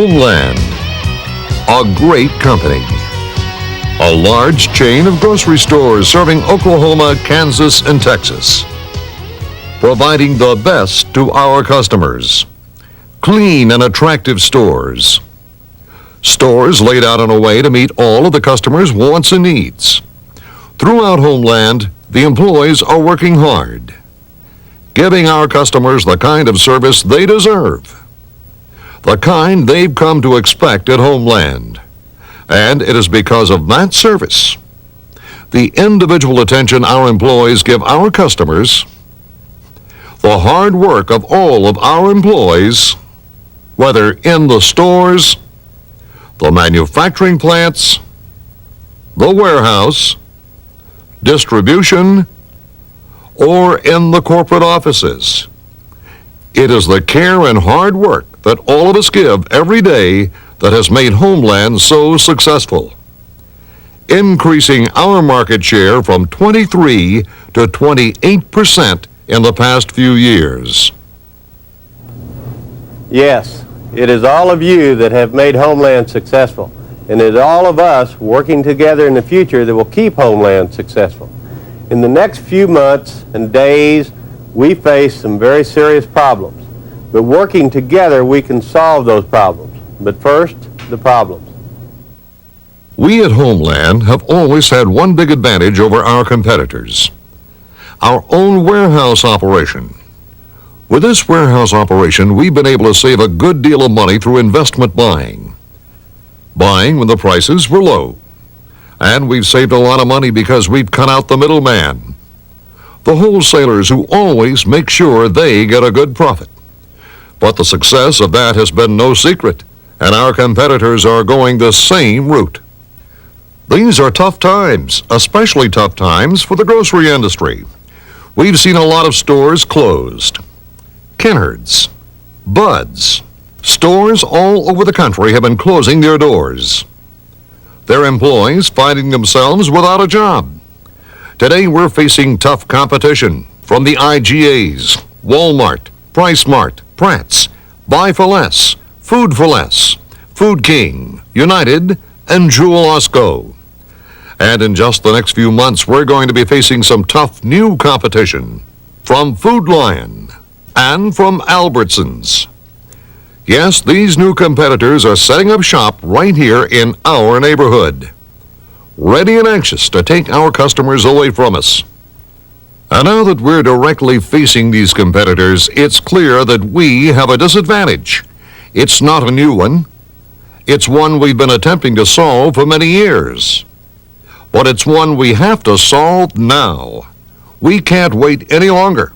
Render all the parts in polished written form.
Homeland, a great company. A large chain of grocery stores serving Oklahoma, Kansas, and Texas. Providing the best to our customers. Clean and attractive stores. Stores laid out in a way to meet all of the customers' wants and needs. Throughout Homeland, the employees are working hard, giving our customers the kind of service they deserve, the kind they've come to expect at Homeland. And it is because of that service, the individual attention our employees give our customers, the hard work of all of our employees, whether in the stores, the manufacturing plants, the warehouse, distribution, or in the corporate offices. It is the care and hard work that all of us give every day that has made Homeland so successful, increasing our market share from 23 to 28% in the past few years. Yes, it is all of you that have made Homeland successful, and it is all of us working together in the future that will keep Homeland successful. In the next few months and days, we face some very serious problems, but working together we can solve those problems. But first, the problems. We at Homeland have always had one big advantage over our competitors: our own warehouse operation. With this warehouse operation, we've been able to save a good deal of money through investment buying. Buying when the prices were low. And we've saved a lot of money because we've cut out the middleman, the wholesalers who always make sure they get a good profit. But the success of that has been no secret, and our competitors are going the same route. These are tough times, especially tough times for the grocery industry. We've seen a lot of stores closed. Kennard's, Bud's, stores all over the country have been closing their doors. Their employees finding themselves without a job. Today we're facing tough competition from the IGAs, Walmart, PriceSmart, Pratt's, Buy for Less, Food for Less, Food King, United, and Jewel Osco. And in just the next few months, we're going to be facing some tough new competition from Food Lion and from Albertsons. Yes, these new competitors are setting up shop right here in our neighborhood, ready and anxious to take our customers away from us. And now that we're directly facing these competitors, it's clear that we have a disadvantage. It's not a new one. It's one we've been attempting to solve for many years. But it's one we have to solve now. We can't wait any longer.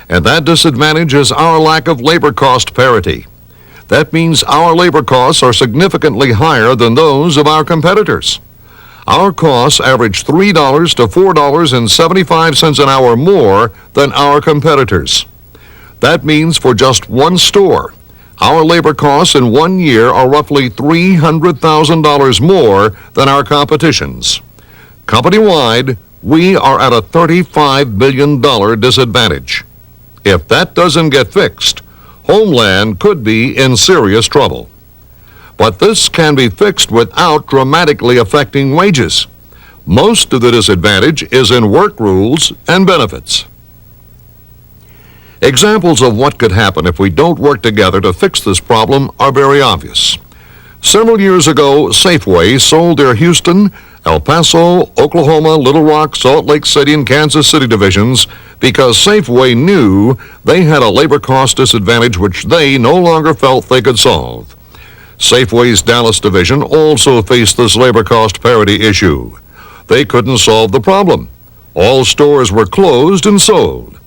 And that disadvantage is our lack of labor cost parity. That means our labor costs are significantly higher than those of our competitors. Our costs average $3 to $4.75 an hour more than our competitors. That means for just one store, our labor costs in 1 year are roughly $300,000 more than our competition's. Company-wide, we are at a $35 billion disadvantage. If that doesn't get fixed, Homeland could be in serious trouble. But this can be fixed without dramatically affecting wages. Most of the disadvantage is in work rules and benefits. Examples of what could happen if we don't work together to fix this problem are very obvious. Several years ago, Safeway sold their Houston, El Paso, Oklahoma, Little Rock, Salt Lake City, and Kansas City divisions because Safeway knew they had a labor cost disadvantage which they no longer felt they could solve. Safeway's Dallas division also faced this labor cost parity issue. They couldn't solve the problem. All stores were closed and sold,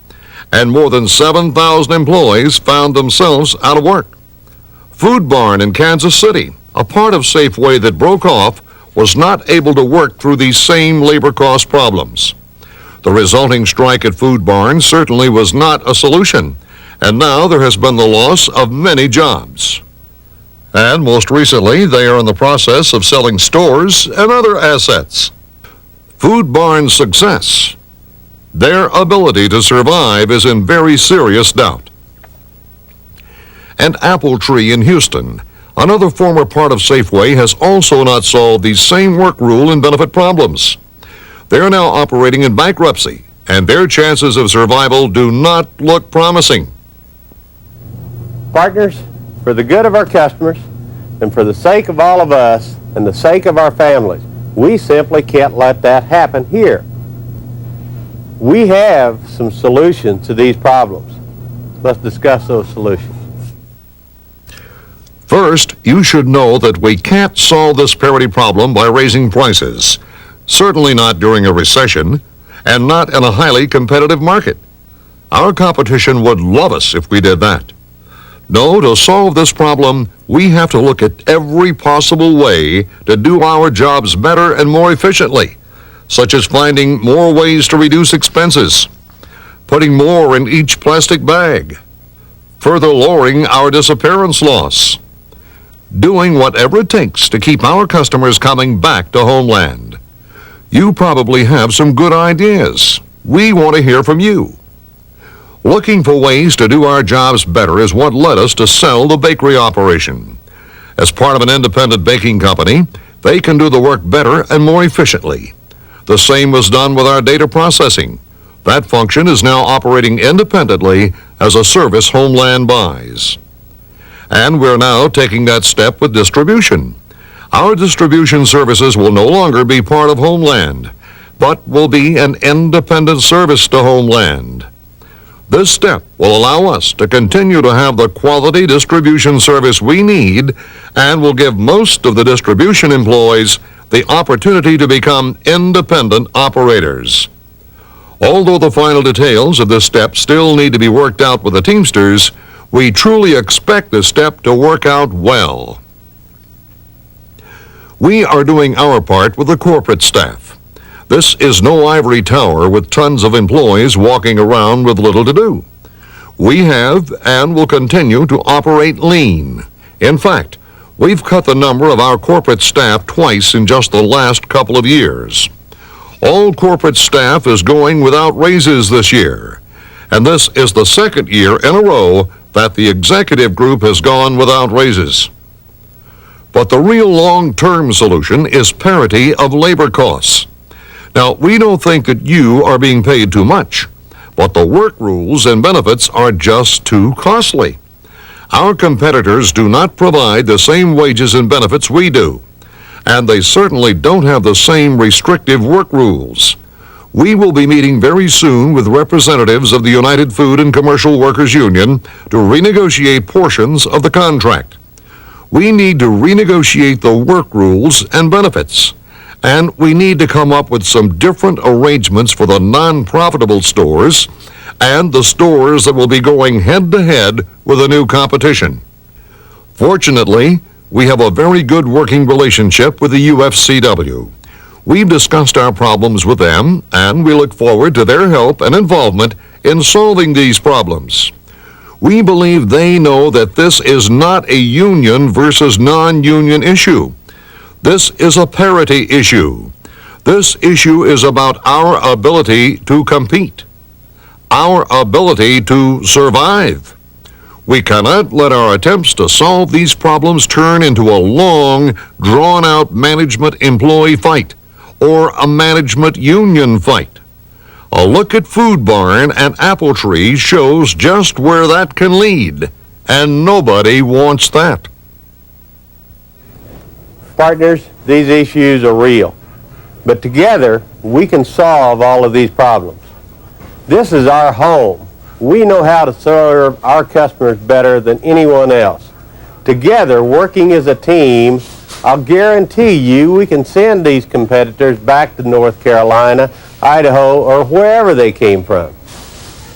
and more than 7,000 employees found themselves out of work. Food Barn in Kansas City, a part of Safeway that broke off, was not able to work through these same labor cost problems. The resulting strike at Food Barn certainly was not a solution, and now there has been the loss of many jobs. And most recently, they are in the process of selling stores and other assets. Food Barn's success, their ability to survive, is in very serious doubt. And Apple Tree in Houston, Another former part of Safeway has also not solved these same work rule and benefit problems. They are now operating in bankruptcy, and their chances of survival do not look promising. Partners, for the good of our customers and for the sake of all of us and the sake of our families, we simply can't let that happen here. We have some solutions to these problems. Let's discuss those solutions. First, you should know that we can't solve this parity problem by raising prices. Certainly not during a recession, and not in a highly competitive market. Our competition would love us if we did that. No, to solve this problem, we have to look at every possible way to do our jobs better and more efficiently, such as finding more ways to reduce expenses, putting more in each plastic bag, further lowering our disappearance loss, doing whatever it takes to keep our customers coming back to Homeland. You probably have some good ideas. We want to hear from you. Looking for ways to do our jobs better is what led us to sell the bakery operation. As part of an independent baking company, they can do the work better and more efficiently. The same was done with our data processing. That function is now operating independently as a service Homeland buys. And we're now taking that step with distribution. Our distribution services will no longer be part of Homeland, but will be an independent service to Homeland. This step will allow us to continue to have the quality distribution service we need and will give most of the distribution employees the opportunity to become independent operators. Although the final details of this step still need to be worked out with the Teamsters, we truly expect this step to work out well. We are doing our part with the corporate staff. This is no ivory tower with tons of employees walking around with little to do. We have and will continue to operate lean. In fact, we've cut the number of our corporate staff twice in just the last couple of years. All corporate staff is going without raises this year, and this is the second year in a row that the executive group has gone without raises. But the real long-term solution is parity of labor costs. Now, we don't think that you are being paid too much, but the work rules and benefits are just too costly. Our competitors do not provide the same wages and benefits we do, and they certainly don't have the same restrictive work rules. We will be meeting very soon with representatives of the United Food and Commercial Workers Union to renegotiate portions of the contract. We need to renegotiate the work rules and benefits, and we need to come up with some different arrangements for the non-profitable stores and the stores that will be going head-to-head with the new competition. Fortunately, we have a very good working relationship with the UFCW. We've discussed our problems with them, and we look forward to their help and involvement in solving these problems. We believe they know that this is not a union versus non-union issue. This is a parity issue. This issue is about our ability to compete, our ability to survive. We cannot let our attempts to solve these problems turn into a long, drawn-out management-employee fight or a management-union fight. A look at Food Barn and Apple Tree shows just where that can lead, and nobody wants that. Partners, these issues are real, but together we can solve all of these problems. This is our home. We know how to serve our customers better than anyone else. Together, working as a team, I'll guarantee you we can send these competitors back to North Carolina, Idaho, or wherever they came from.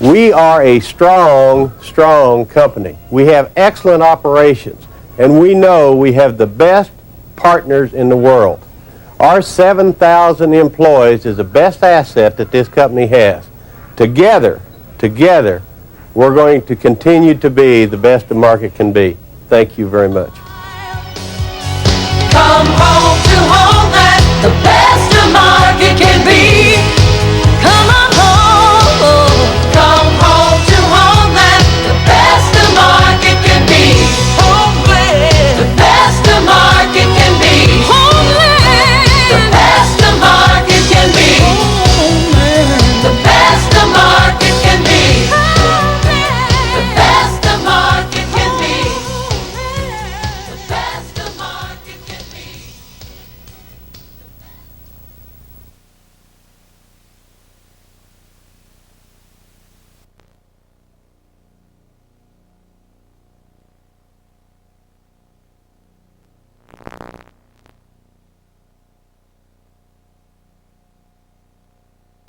We are a strong, strong company. We have excellent operations, and we know we have the best partners in the world. Our 7,000 employees is the best asset that this company has. Together, we're going to continue to be the best the market can be. Thank you very much.